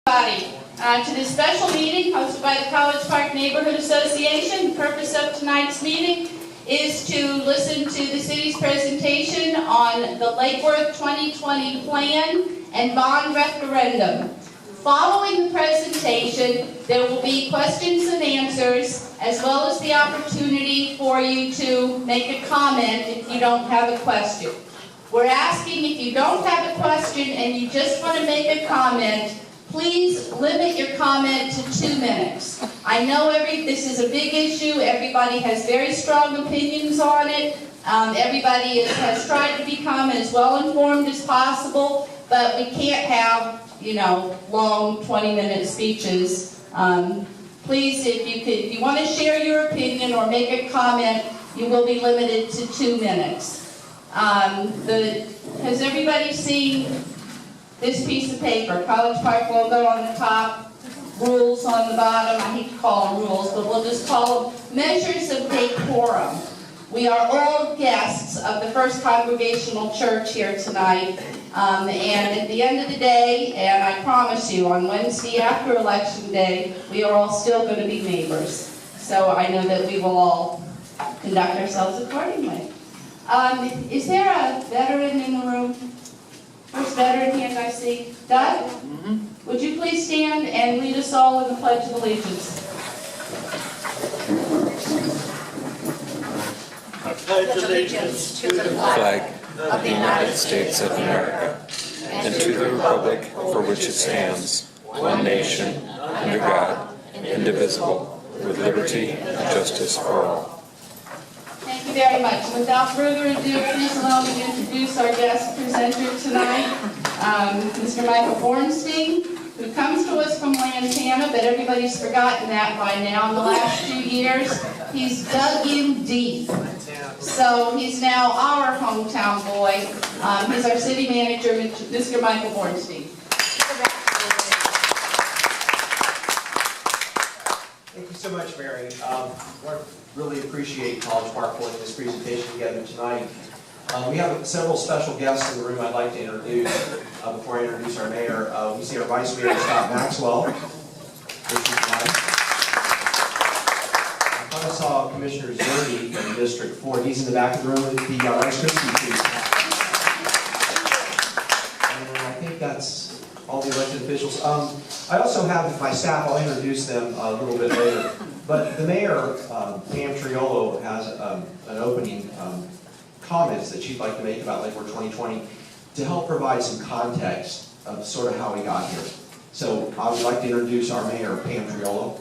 To this special meeting hosted by the College Park Neighborhood Association. The purpose of tonight's meeting is to listen to the city's presentation on the Lake Worth 2020 plan and bond referendum. Following the presentation, there will be questions and answers, as well as the opportunity for you to make a comment if you don't have a question. We're asking, if you don't have a question and you just want to make a comment, please limit your comment to 2 minutes. I know this is a big issue. Everybody has very strong opinions on it. Everybody has tried to become as well informed as possible, but we can't have, long 20-minute speeches. Please, if you want to share your opinion or make a comment, you will be limited to 2 minutes. Has everybody seen this piece of paper? College Park logo on the top, rules on the bottom. I hate to call them rules, but we'll just call them measures of decorum. We are all guests of the First Congregational Church here tonight, and at the end of the day, and I promise you, on Wednesday after Election Day, we are all still going to be neighbors. So I know that we will all conduct ourselves accordingly. Is there a veteran in the room? First veteran hand I see. Doug? Mm-hmm. Would you please stand and lead us all in the Pledge of Allegiance? I pledge allegiance to the flag of the United States of America and to the republic for which it stands, one nation, under God, indivisible, with liberty and justice for all. Thank you very much. Without further ado, please allow me to introduce our guest presenter tonight, Mr. Michael Bornstein, who comes to us from Lantana, but everybody's forgotten that by now. In the last 2 years, he's dug in deep. So he's now our hometown boy. He's our city manager, Mr. Michael Bornstein. Thank you so much, Mary. I really appreciate College Park putting this presentation together tonight. We have several special guests in the room I'd like to introduce. Before I introduce our mayor, we see our vice mayor, Scott Maxwell. I saw Commissioner Zerdy from District 4. He's in the back of the room with the Rice Krispie trees. And I think that's all the elected officials. I also have my staff. I'll introduce them a little bit later. But the mayor, Pam Triolo, has an opening comments that she'd like to make about Lake Worth 2020 to help provide some context of sort of how we got here. So I would like to introduce our mayor, Pam Triolo.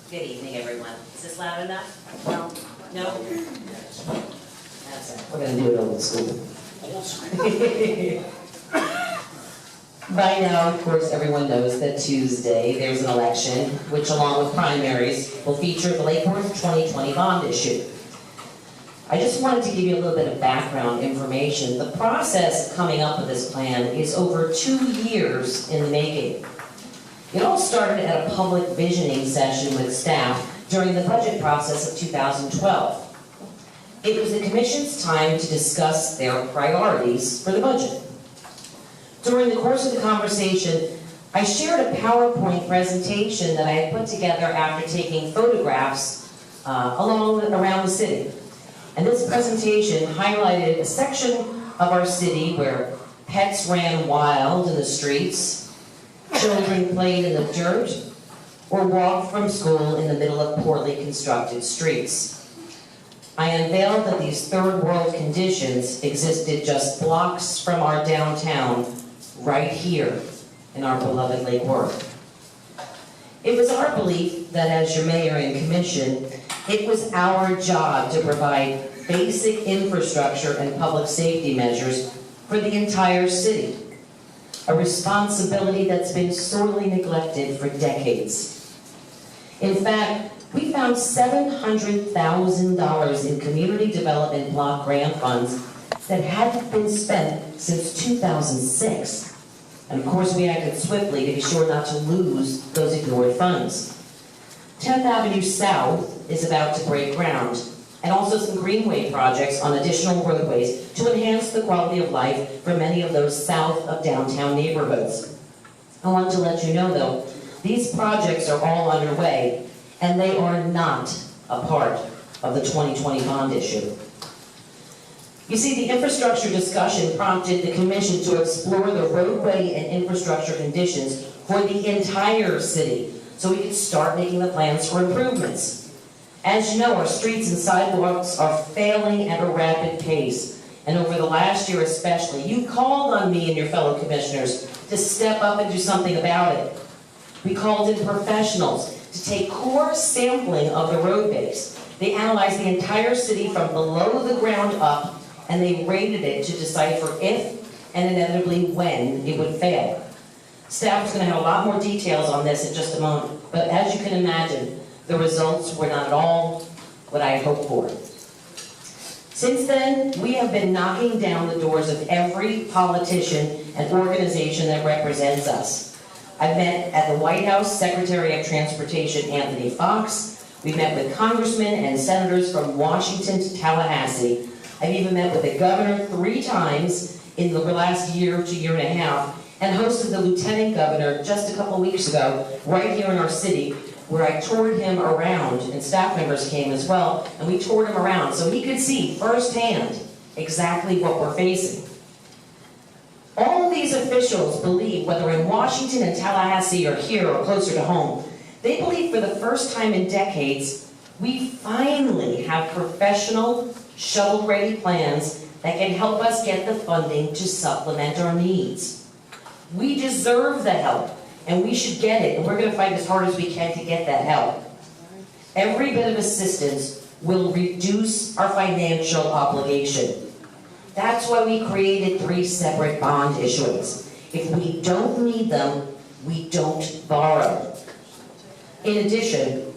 Good evening, everyone. Is this loud enough? No? No? That's it. We're going to do it old school. By now, of course, everyone knows that Tuesday there's an election, which along with primaries will feature the Lake Worth 2020 bond issue. I just wanted to give you a little bit of background information. The process of coming up with this plan is over 2 years in the making. It all started at a public visioning session with staff during the budget process of 2012. It was the Commission's time to discuss their priorities for the budget. During the course of the conversation, I shared a PowerPoint presentation that I had put together after taking photographs around the city. And this presentation highlighted a section of our city where pets ran wild in the streets, children played in the dirt, or walked from school in the middle of poorly constructed streets. I unveiled that these third world conditions existed just blocks from our downtown, right here in our beloved Lake Worth. It was our belief that as your mayor and commission, it was our job to provide basic infrastructure and public safety measures for the entire city, a responsibility that's been sorely neglected for decades. In fact, we found $700,000 in community development block grant funds that hadn't been spent since 2006. And of course, we acted swiftly to be sure not to lose those ignored funds. 10th Avenue South is about to break ground. and also some greenway projects on additional roadways to enhance the quality of life for many of those south of downtown neighborhoods. I want to let you know, though, these projects are all underway, and they are not a part of the 2020 bond issue. You see, the infrastructure discussion prompted the Commission to explore the roadway and infrastructure conditions for the entire city, so we could start making the plans for improvements. As you know, our streets and sidewalks are failing at a rapid pace, and over the last year especially, you called on me and your fellow commissioners to step up and do something about it. We called in professionals to take core sampling of the road base. They analyzed the entire city from below the ground up, and they rated it to decipher if and inevitably when it would fail. Staff is going to have a lot more details on this in just a moment, but as you can imagine, the results were not at all what I had hoped for. Since then, we have been knocking down the doors of every politician and organization that represents us. I've met at the White House Secretary of Transportation Anthony Fox. We've met with congressmen and senators from Washington to Tallahassee. I've even met with the governor 3 times in the last year to year and a half, and hosted the lieutenant governor just a couple weeks ago, right here in our city, where I toured him around, and staff members came as well, and we toured him around so he could see firsthand exactly what we're facing. All of these officials believe, whether in Washington and Tallahassee or here or closer to home, they believe for the first time in decades, we finally have professional, shovel-ready plans that can help us get the funding to supplement our needs. We deserve the help, and we should get it, and we're going to fight as hard as we can to get that help. Every bit of assistance will reduce our financial obligation. That's why we created 3 separate bond issuances. If we don't need them, we don't borrow. In addition,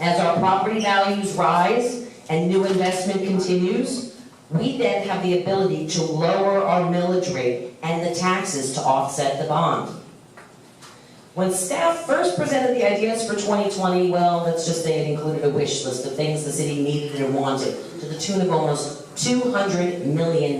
as our property values rise and new investment continues, we then have the ability to lower our millage rate and the taxes to offset the bond. When staff first presented the ideas for 2020, well, let's just say it included a wish list of things the city needed and wanted, to the tune of almost $200 million.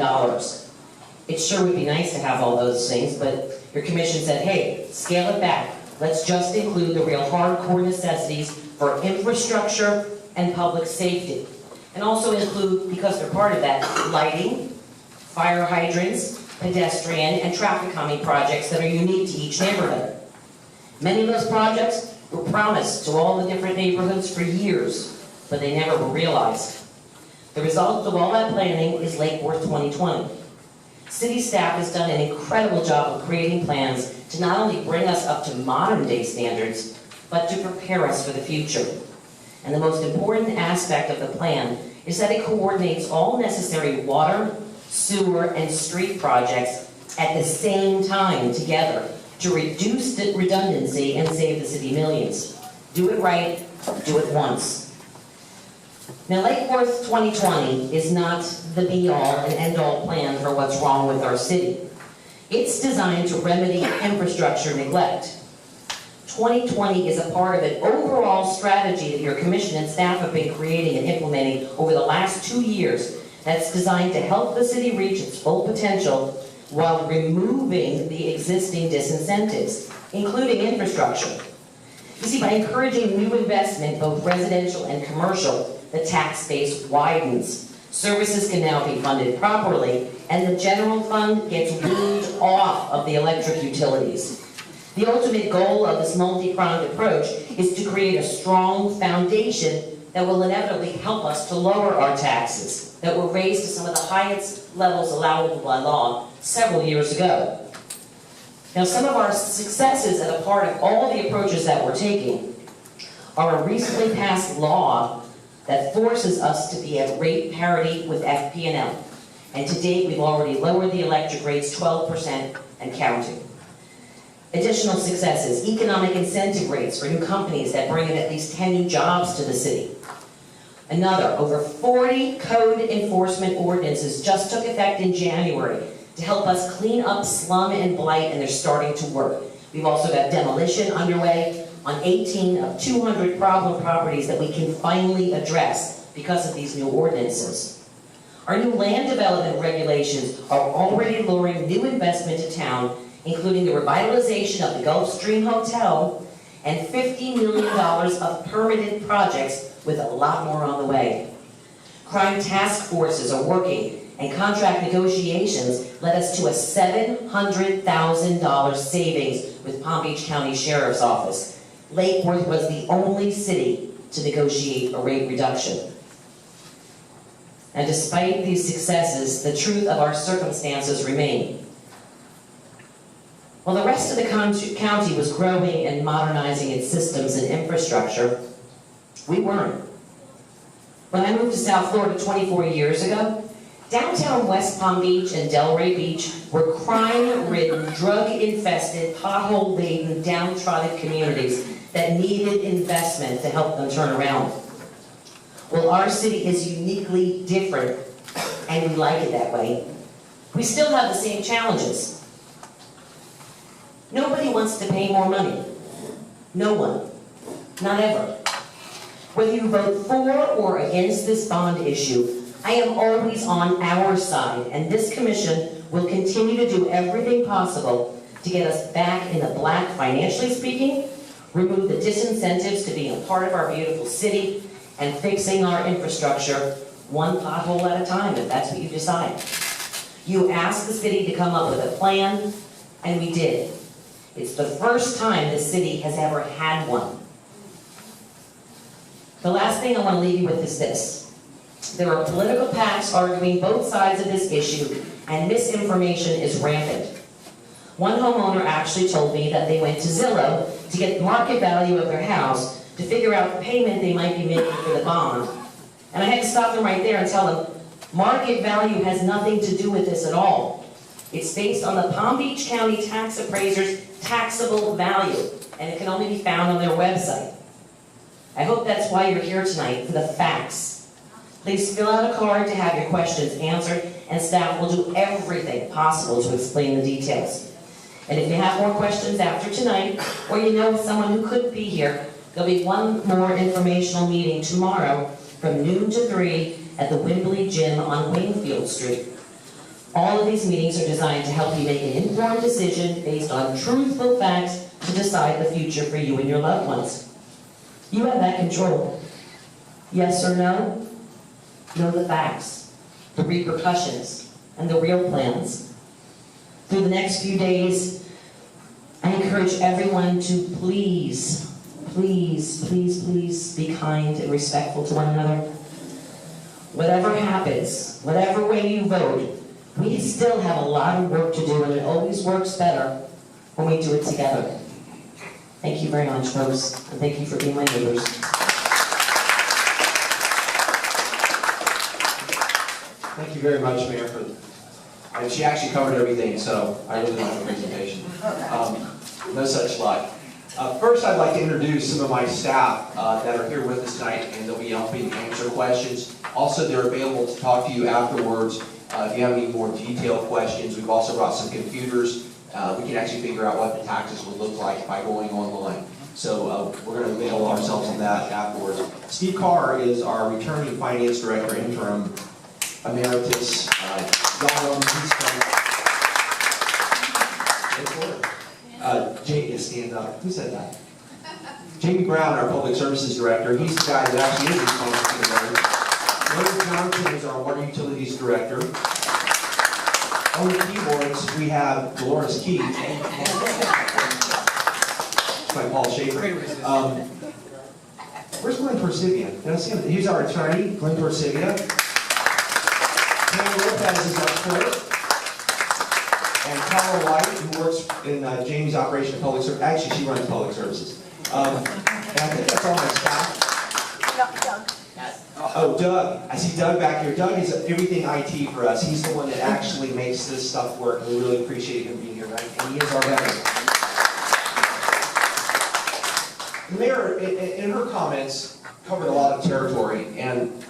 It sure would be nice to have all those things, but your commission said, hey, scale it back. Let's just include the real hardcore necessities for infrastructure and public safety. And also include, because they're part of that, lighting, fire hydrants, pedestrian, and traffic calming projects that are unique to each neighborhood. Many of those projects were promised to all the different neighborhoods for years, but they never were realized. The result of all that planning is Lake Worth 2020. City staff has done an incredible job of creating plans to not only bring us up to modern day standards, but to prepare us for the future. And the most important aspect of the plan is that it coordinates all necessary water, sewer, and street projects at the same time together to reduce the redundancy and save the city millions. Do it right, do it once. Now, Lake Worth 2020 is not the be-all and end-all plan for what's wrong with our city. It's designed to remedy infrastructure neglect. 2020 is a part of an overall strategy that your commission and staff have been creating and implementing over the last 2 years that's designed to help the city reach its full potential while removing the existing disincentives, including infrastructure. You see, by encouraging new investment, both residential and commercial, the tax base widens. Services can now be funded properly, and the general fund gets weaned off of the electric utilities. The ultimate goal of this multi-pronged approach is to create a strong foundation that will inevitably help us to lower our taxes that were raised to some of the highest levels allowable by law several years ago. Now, some of our successes and a part of all the approaches that we're taking are a recently passed law that forces us to be at rate parity with FP&L. And to date, we've already lowered the electric rates 12% and counting. Additional successes, economic incentive rates for new companies that bring in at least 10 new jobs to the city. Another, over 40 code enforcement ordinances just took effect in January to help us clean up slum and blight, and they're starting to work. We've also got demolition underway on 18 of 200 problem properties that we can finally address because of these new ordinances. Our new land development regulations are already luring new investment to town, including the revitalization of the Gulfstream Hotel and $50 million of permitted projects, with a lot more on the way. Crime task forces are working, and contract negotiations led us to a $700,000 savings with Palm Beach County Sheriff's Office. Lake Worth was the only city to negotiate a rate reduction. And despite these successes, the truth of our circumstances remain. While the rest of the county was growing and modernizing its systems and infrastructure, we weren't. When I moved to South Florida 24 years ago, downtown West Palm Beach and Delray Beach were crime-ridden, drug-infested, pothole-laden, downtrodden communities that needed investment to help them turn around. Well, our city is uniquely different, and we like it that way. We still have the same challenges. Nobody wants to pay more money. No one. Not ever. Whether you vote for or against this bond issue, I am always on our side, and this commission will continue to do everything possible to get us back in the black, financially speaking, remove the disincentives to being a part of our beautiful city, and fixing our infrastructure one pothole at a time, if that's what you decide. You asked the city to come up with a plan, and we did. It's the first time the city has ever had one. The last thing I want to leave you with is this. There are political PACs arguing both sides of this issue, and misinformation is rampant. One homeowner actually told me that they went to Zillow to get the market value of their house to figure out the payment they might be making for the bond. And I had to stop them right there and tell them, market value has nothing to do with this at all. It's based on the Palm Beach County tax appraiser's taxable value, and it can only be found on their website. I hope that's why you're here tonight, for the facts. Please fill out a card to have your questions answered, and staff will do everything possible to explain the details. And if you have more questions after tonight, or you know someone who couldn't be here, there'll be one more informational meeting tomorrow from noon to 3 at the Wembley Gym on Wingfield Street. All of these meetings are designed to help you make an informed decision based on truthful facts to decide the future for you and your loved ones. You have that control. Yes or no? Know the facts, the repercussions, and the real plans. Through the next few days, I encourage everyone to please be kind and respectful to one another. Whatever happens, whatever way you vote, we still have a lot of work to do, and it always works better when we do it together. Thank you very much, folks, and thank you for being my neighbors. Thank you very much, Mayor, and she actually covered everything, so I really like the presentation. No such luck. First, I'd like to introduce some of my staff that are here with us tonight, and they'll be helping answer questions. Also, they're available to talk to you afterwards if you have any more detailed questions. We've also brought some computers. We can actually figure out what the taxes would look like by going online. So we're going to avail ourselves of that afterwards. Steve Carr is our returning finance director, interim emeritus. Stand up. Who said that? Jamie Brown, our public services director. He's the guy that actually is responsible for the water. Larry Johnson is our water utilities director. On the keyboards, we have Dolores Key. That's my Paul Schaefer. Where's Glenn Persivian? Did I see him? He's our attorney, Glenn Persivian. Pam Lopez is our clerk. And Carla White, who works in Jamie's operation of public service. Actually, she runs public services. And I think that's all my staff. Oh, Doug. I see Doug back here. Doug is everything IT for us. He's the one that actually makes this stuff work. We really appreciate him being here, right? And he is our veteran. The mayor, in her comments, covered a lot of territory, and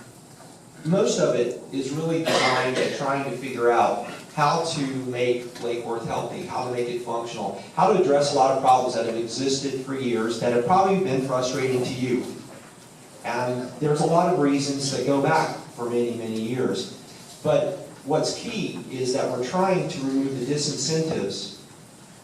most of it is really designed at trying to figure out how to make Lake Worth healthy, how to make it functional, how to address a lot of problems that have existed for years that have probably been frustrating to you. And there's a lot of reasons that go back for many, many years. But what's key is that we're trying to remove the disincentives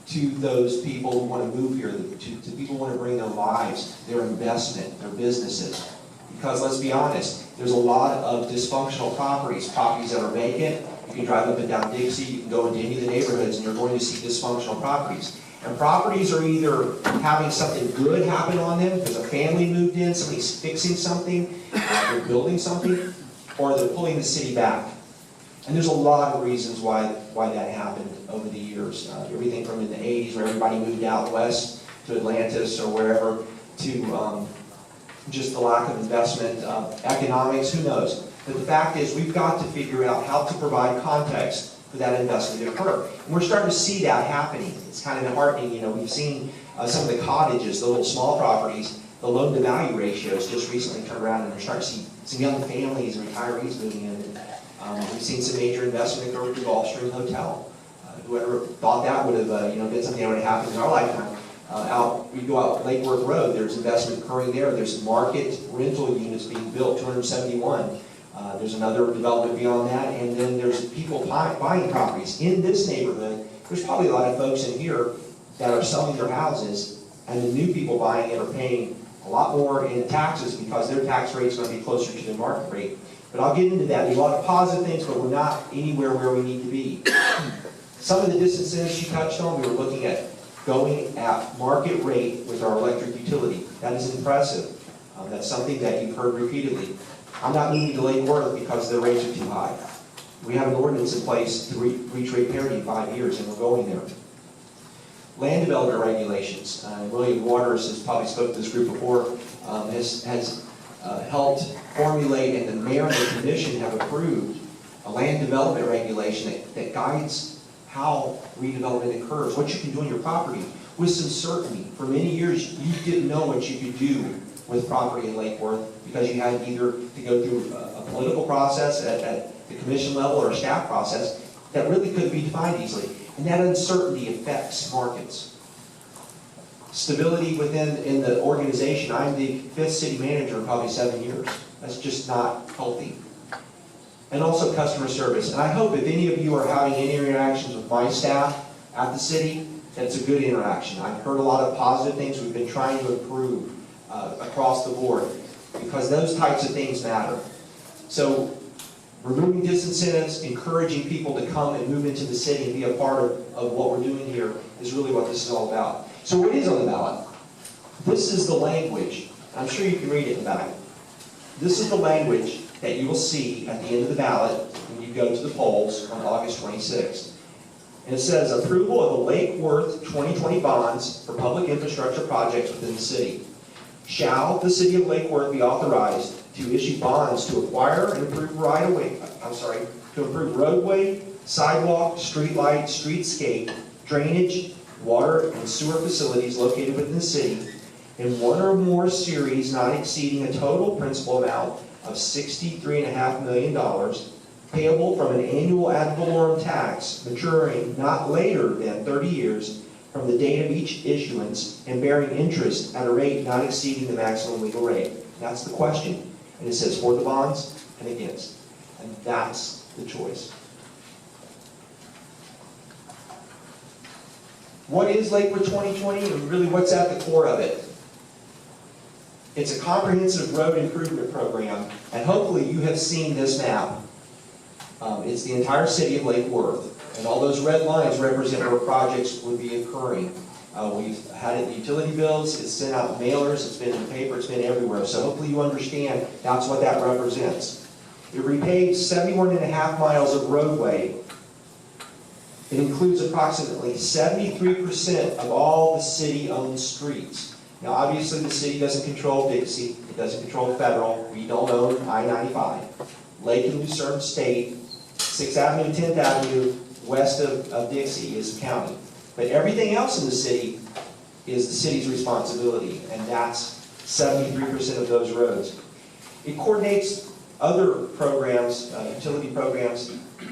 to those people who want to move here, to people who want to bring their lives, their investment, their businesses. Because let's be honest, there's a lot of dysfunctional properties that are vacant. You can drive up and down Dixie, you can go into any of the neighborhoods, and you're going to see dysfunctional properties. And properties are either having something good happen on them, because a family moved in, somebody's fixing something, they're building something, or they're pulling the city back. And there's a lot of reasons why that happened over the years. Everything from in the 80s, where everybody moved out west to Atlantis or wherever, to just the lack of investment, economics, who knows. But the fact is, we've got to figure out how to provide context for that investment to occur. And we're starting to see that happening. It's kind of heartening, you know, we've seen some of the cottages, the little small properties, the loan-to-value ratios just recently turned around, and we're starting to see some young families and retirees moving in. We've seen some major investment occur with the Gulfstream Hotel. Whoever thought that would have been something that would have happened in our lifetime. We go out Lake Worth Road, there's investment occurring there. There's market rental units being built, 271. There's another development beyond that, and then there's people buying properties. In this neighborhood, there's probably a lot of folks in here that are selling their houses, and the new people buying it are paying a lot more in taxes because their tax rate's going to be closer to the market rate. But I'll get into that. There's a lot of positive things, but we're not anywhere where we need to be. Some of the disincentives you touched on, we were looking at going at market rate with our electric utility. That is impressive. That's something that you've heard repeatedly. I'm not moving to Lake Worth because the rates are too high. We have an ordinance in place to reach rate parity in 5 years, and we're going there. Land development regulations. William Waters has probably spoken to this group before, has helped formulate, and the mayor and the commission have approved a land development regulation that guides how redevelopment occurs, what you can do on your property with some certainty. For many years, you didn't know what you could do with property in Lake Worth because you had either to go through a political process at the commission level or a staff process that really couldn't be defined easily. And that uncertainty affects markets. Stability in the organization. I'm the 5th city manager in probably 7 years. That's just not healthy. And also customer service. And I hope if any of you are having any interactions with my staff at the city, that it's a good interaction. I've heard a lot of positive things we've been trying to improve across the board, because those types of things matter. So removing disincentives, encouraging people to come and move into the city and be a part of what we're doing here is really what this is all about. So what is on the ballot? This is the language. I'm sure you can read it in the back. This is the language that you will see at the end of the ballot when you go to the polls on August 26th. And it says, approval of the Lake Worth 2020 bonds for public infrastructure projects within the city. Shall the city of Lake Worth be authorized to issue bonds to acquire and improve to improve roadway, sidewalk, streetlight, streetscape, drainage, water, and sewer facilities located within the city in one or more series not exceeding a total principal amount of $63.5 million, payable from an annual ad valorem tax maturing not later than 30 years from the date of each issuance and bearing interest at a rate not exceeding the maximum legal rate. That's the question. And it says for the bonds and against. And that's the choice. What is Lakewood 2020 and really what's at the core of it? It's a comprehensive road improvement program, and hopefully you have seen this map. It's the entire city of Lake Worth, and all those red lines represent where projects would be occurring. We've had it in the utility bills, it's sent out in mailers, it's been in the paper, it's been everywhere, so hopefully you understand that's what that represents. It repaves 71.5 miles of roadway. It includes approximately 73% of all the city-owned streets. Now, obviously, the city doesn't control Dixie. It doesn't control Federal. We don't own I-95. Lake and Lucerne State, 6th Avenue, 10th Avenue, west of Dixie is the county. But everything else in the city is the city's responsibility, and that's 73% of those roads. It coordinates other programs, utility programs,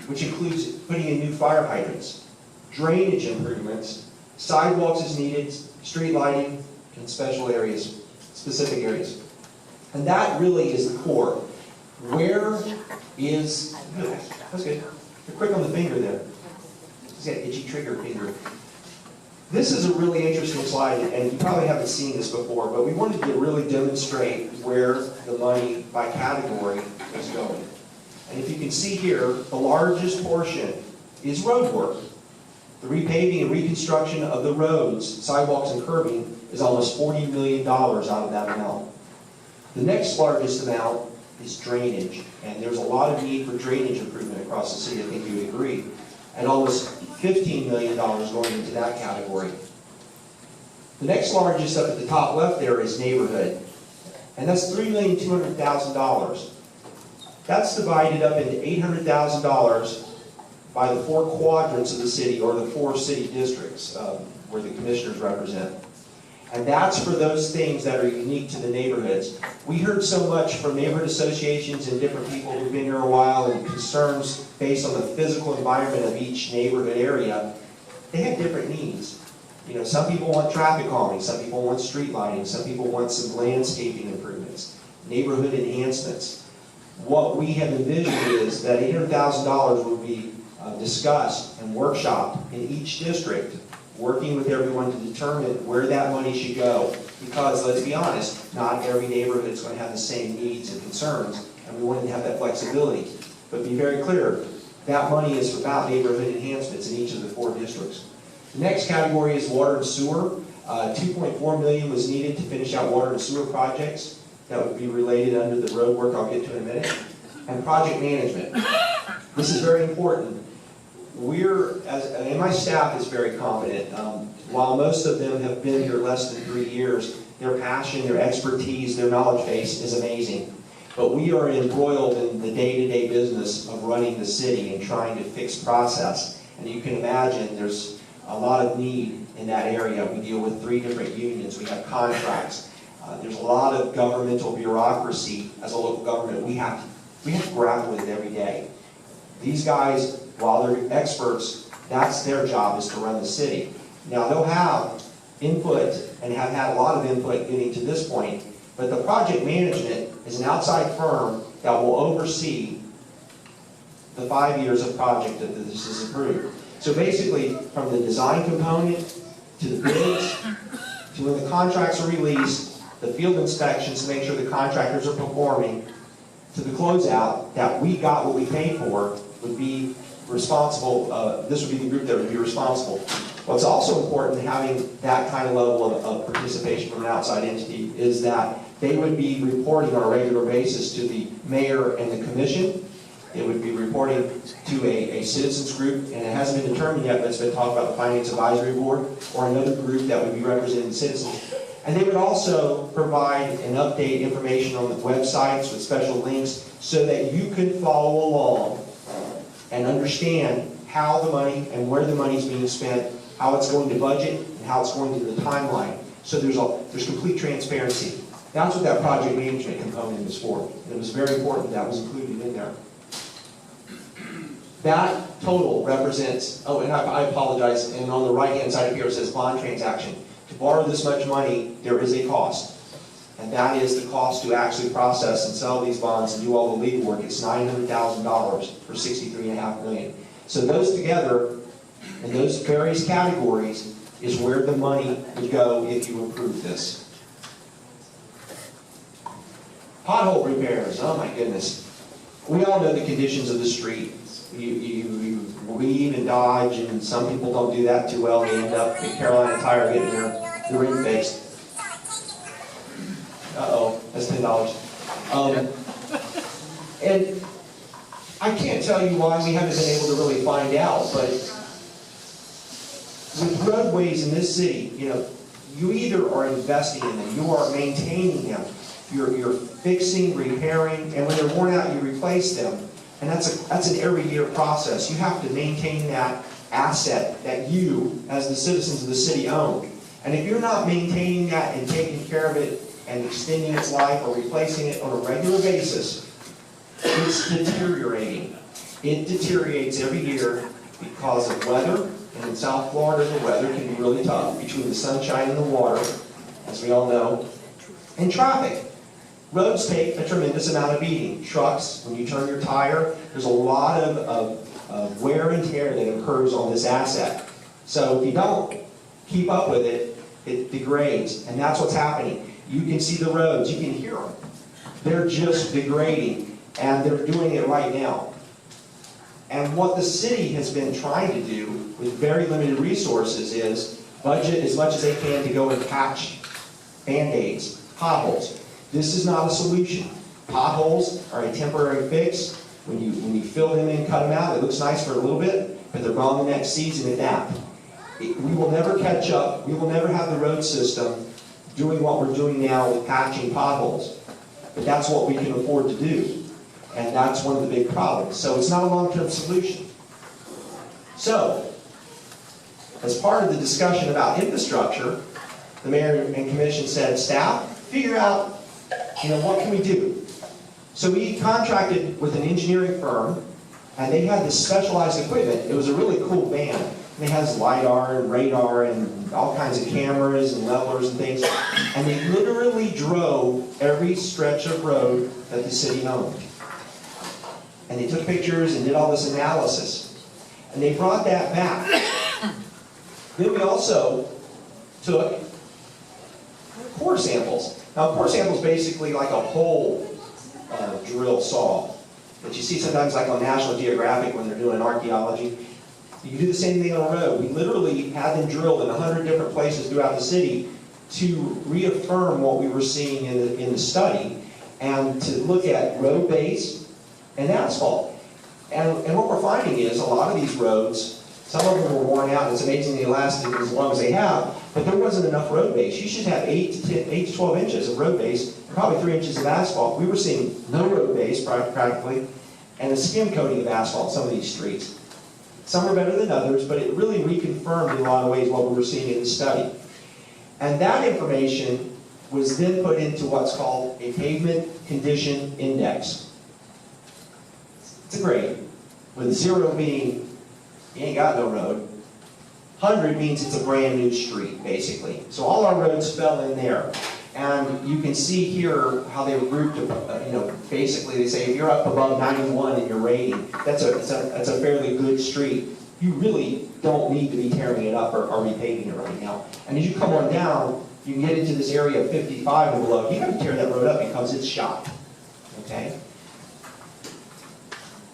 which includes putting in new fire hydrants, drainage improvements, sidewalks as needed, street lighting, in special areas, specific areas. And that really is the core. Where is, that's good. You're quick on the finger there. He's got an itchy trigger finger. This is a really interesting slide, and you probably haven't seen this before, but we wanted to really demonstrate where the money by category is going. And if you can see here, the largest portion is road work. The repaving and reconstruction of the roads, sidewalks, and curbing is almost $40 million out of that amount. The next largest amount is drainage, and there's a lot of need for drainage improvement across the city, I think you would agree. And almost $15 million going into that category. The next largest up at the top left there is neighborhood, and that's $3,200,000. That's divided up into $800,000 by the 4 quadrants of the city, or the 4 city districts where the commissioners represent. And that's for those things that are unique to the neighborhoods. We heard so much from neighborhood associations and different people who've been here a while, and concerns based on the physical environment of each neighborhood area. They have different needs. You know, some people want traffic calming, some people want street lighting, some people want some landscaping improvements, neighborhood enhancements. What we have envisioned is that $800,000 will be discussed and workshopped in each district, working with everyone to determine where that money should go. Because, let's be honest, not every neighborhood is going to have the same needs and concerns, and we wanted to have that flexibility. But be very clear, that money is about neighborhood enhancements in each of the 4 districts. The next category is water and sewer. $2.4 million was needed to finish out water and sewer projects that would be related under the road work I'll get to in a minute. And project management. This is very important. And my staff is very competent. While most of them have been here less than 3 years, their passion, their expertise, their knowledge base is amazing. But we are embroiled in the day-to-day business of running the city and trying to fix process. And you can imagine there's a lot of need in that area. We deal with 3 different unions. We have contracts. There's a lot of governmental bureaucracy as a local government. We have to grapple with it every day. These guys, while they're experts, that's their job, is to run the city. Now, they'll have input and have had a lot of input getting to this point, but the project management is an outside firm that will oversee the 5 years of project that this is approved. So basically, from the design component to the bids, to when the contracts are released, the field inspections to make sure the contractors are performing, to the closeout, that we got what we paid for, would be responsible. This would be the group that would be responsible. What's also important in having that kind of level of participation from an outside entity is that they would be reporting on a regular basis to the mayor and the commission. It would be reporting to a citizens group, and it hasn't been determined yet, but it's been talked about the Finance Advisory Board, or another group that would be representing the citizens. And they would also provide and update information on the websites with special links so that you can follow along and understand how the money and where the money is being spent, how it's going to budget, and how it's going to the timeline. So there's complete transparency. That's what that project management component is for. And it was very important that was included in there. That total represents, oh, and I apologize, and on the right-hand side of here it says bond transaction. To borrow this much money, there is a cost. And that is the cost to actually process and sell these bonds and do all the legal work. It's $900,000 for $63.5 million. So those together, in those various categories, is where the money would go if you approve this. Pothole repairs, oh my goodness. We all know the conditions of the street. You weave and dodge, and some people don't do that too well. They end up in Carolina Tire getting the rim fixed. Uh-oh, that's $10. And I can't tell you why we haven't been able to really find out, but with roadways in this city, you know, you either are investing in them, you are maintaining them, you're fixing, repairing, and when they're worn out, you replace them. And that's an every year process. You have to maintain that asset that you, as the citizens of the city, own. And if you're not maintaining that and taking care of it and extending its life or replacing it on a regular basis, it's deteriorating. It deteriorates every year because of weather. And in South Florida, the weather can be really tough between the sunshine and the water, as we all know, and traffic. Roads take a tremendous amount of beating. Trucks, when you turn your tire, there's a lot of wear and tear that occurs on this asset. So if you don't keep up with it, it degrades, and that's what's happening. You can see the roads, you can hear them. They're just degrading, and they're doing it right now. And what the city has been trying to do with very limited resources is budget as much as they can to go and patch Band-Aids, potholes. This is not a solution. Potholes are a temporary fix. When you fill them in, cut them out, it looks nice for a little bit, but they're gone the next season at that. We will never catch up. We will never have the road system doing what we're doing now with patching potholes. But that's what we can afford to do. And that's one of the big problems. So it's not a long-term solution. So, as part of the discussion about infrastructure, the mayor and commission said, staff, figure out, what can we do? So we contracted with an engineering firm, and they had this specialized equipment. It was a really cool van. And it has LiDAR and radar and all kinds of cameras and levelers and things. And they literally drove every stretch of road that the city owned. And they took pictures and did all this analysis. And they brought that back. Then we also took core samples. Now, core samples is basically like a hole drill saw that you see sometimes like on National Geographic when they're doing archaeology. You do the same thing on a road. We literally had them drilled in 100 different places throughout the city to reaffirm what we were seeing in the study and to look at road base and asphalt. And what we're finding is a lot of these roads, some of them were worn out, and it's amazing they lasted as long as they have, but there wasn't enough road base. You should have 8 to 12 inches of road base, probably 3 inches of asphalt. We were seeing no road base practically, and a skim coating of asphalt on some of these streets. Some are better than others, but it really reconfirmed in a lot of ways what we were seeing in the study. And that information was then put into what's called a pavement condition index. It's a grade, with 0 being you ain't got no road. 100 means it's a brand new street, basically. So all our roads fell in there. And you can see here how they were grouped, basically they say if you're up above 91 in your rating, that's a fairly good street. You really don't need to be tearing it up or repaving it right now. And as you come on down, you can get into this area of 55 and below. You got to tear that road up because it's shot. Okay?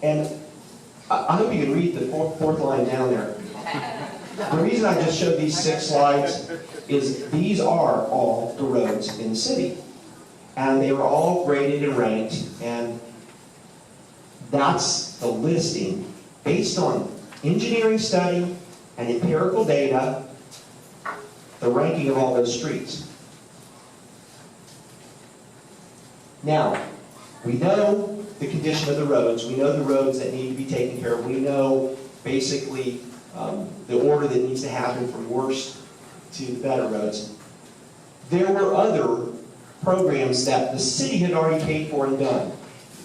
And I hope you can read the fourth line down there. The reason I just showed these 6 slides is these are all the roads in the city. And they were all graded and ranked, and that's the listing based on engineering study and empirical data, the ranking of all those streets. Now, we know the condition of the roads. We know the roads that need to be taken care of. We know basically the order that needs to happen from worst to the better roads. There were other programs that the city had already paid for and done.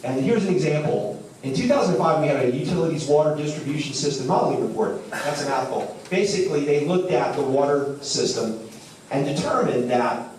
And here's an example. In 2005, we had a utilities water distribution system modeling report. That's a mouthful. Basically, they looked at the water system and determined that